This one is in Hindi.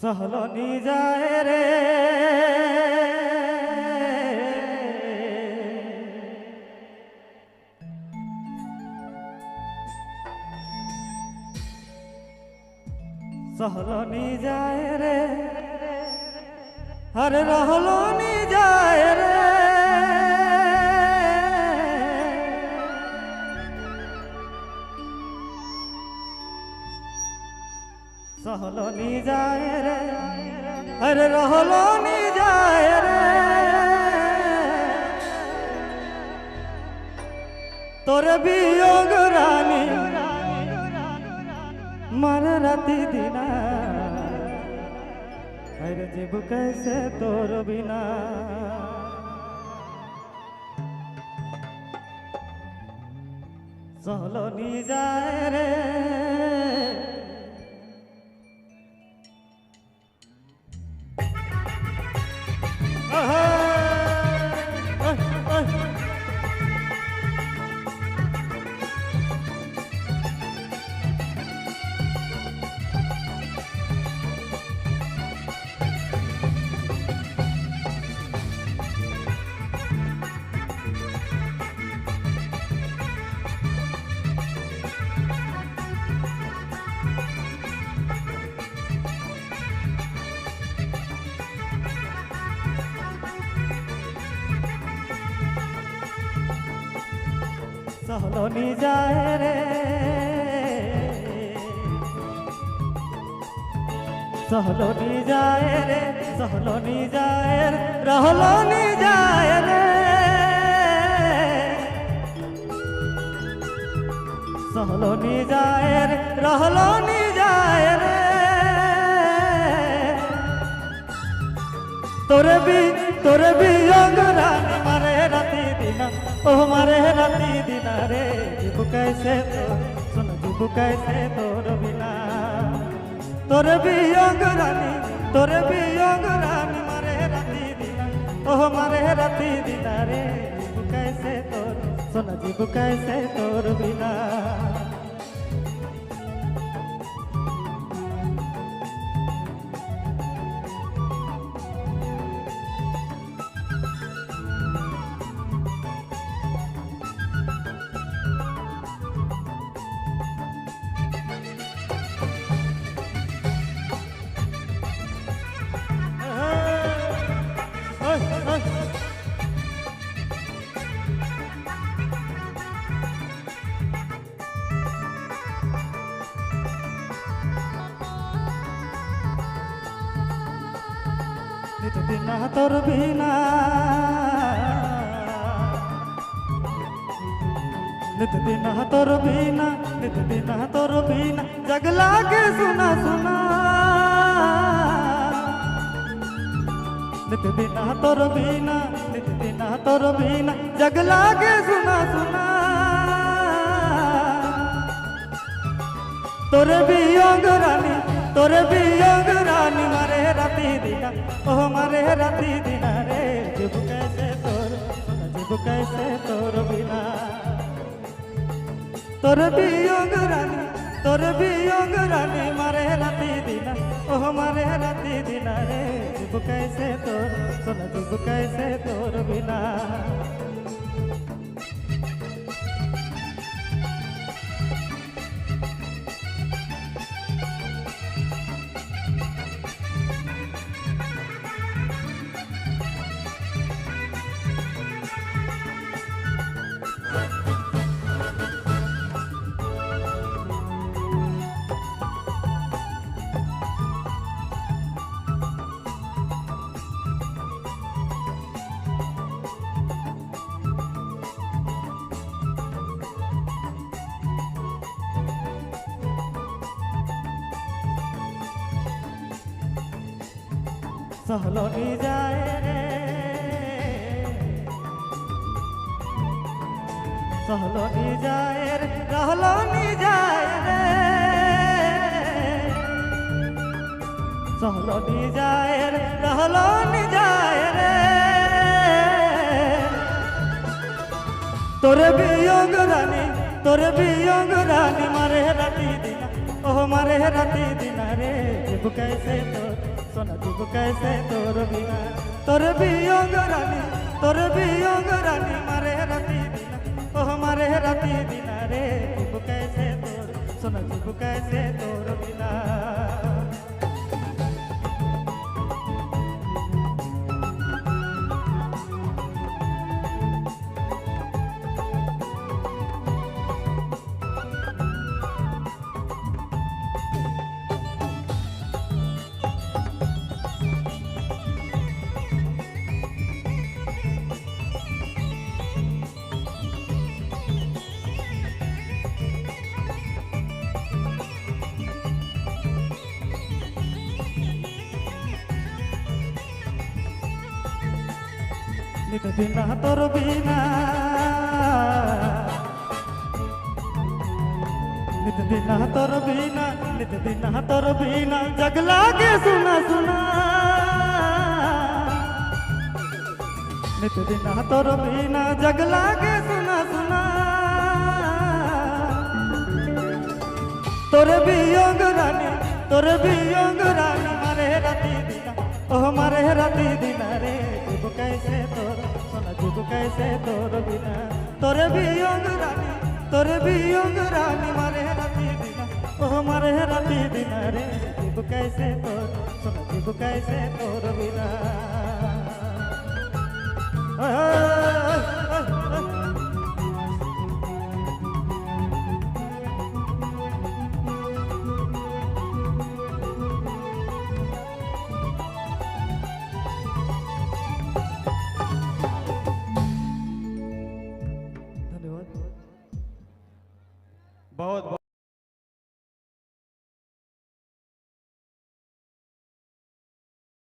सहलनी जाए रे सहलनी जाए रे हर रहलनी जाए रे सहलनी जाए रे हर रहलनी जाए रे तोर वियोग रानी मर राती दिना अरे जीव कैसे तोर बिना सहलनी जाए रे सहलनी जाए रे सहलनी जाए रे सहलनी जाए रे रहलनी जाए रे सहलनी जाए रे रहलनी जाए रे तोरे भी अंगरानी मारे राती दिना ओ मारे राती दिना रे जीव कैसे तो सुन जीव कैसे तोर बिना तोरे भी अंगरानी मारे राती दिना ओ मारे राती दिना रे जीव कैसे तोर सुन जीव कैसे तोर बिना नित दिना तोर बिना नित दिना तोर बिना नित दिना तोर बिना जगला के सुना सुना नित दिना तोर बिना नित दिना तोर बिना जगला के सुना सुना तोरे भी अंग रानी मारे राती दिना ओह मारे राती दिना रे जीव कैसे तोर बिना तोरे भी अंग रानी मारे राती दिना ओह मारे राती दिना रे जीव कैसे तोर सुन जीव कैसे तोर बिना सहलनी जाए रे सहलनी जाए रे रहलनी जाए रे सहलनी जाए रे रहलनी जाए रे तोरे भी अंग रानी मारे राती दिना ओह मारे राती दिना रे जीव कैसे तोर सोना जीव कैसे तोर बिना तोर वियोग रानी मारे राती दिना ओह मारे राती दिना रे जीव कैसे तोर सोना जीव कैसे तोर बिना नित दिना तोर बिना नित दिना तोर बिना नित दिना तोर बिना जग लागे सुना सुना नित दिना तोर बिना जग लागे सुना सुना तोर वियोग रानी मारे राती दिना ओह मारे राती दिना रे जीव कैसे तोर सोना जीव कैसे तोर बिना तोर वियोग रानी मारे राती दिना ओह मारे राती दिना रे जीव कैसे तोर सोना जीव कैसे तोर बिना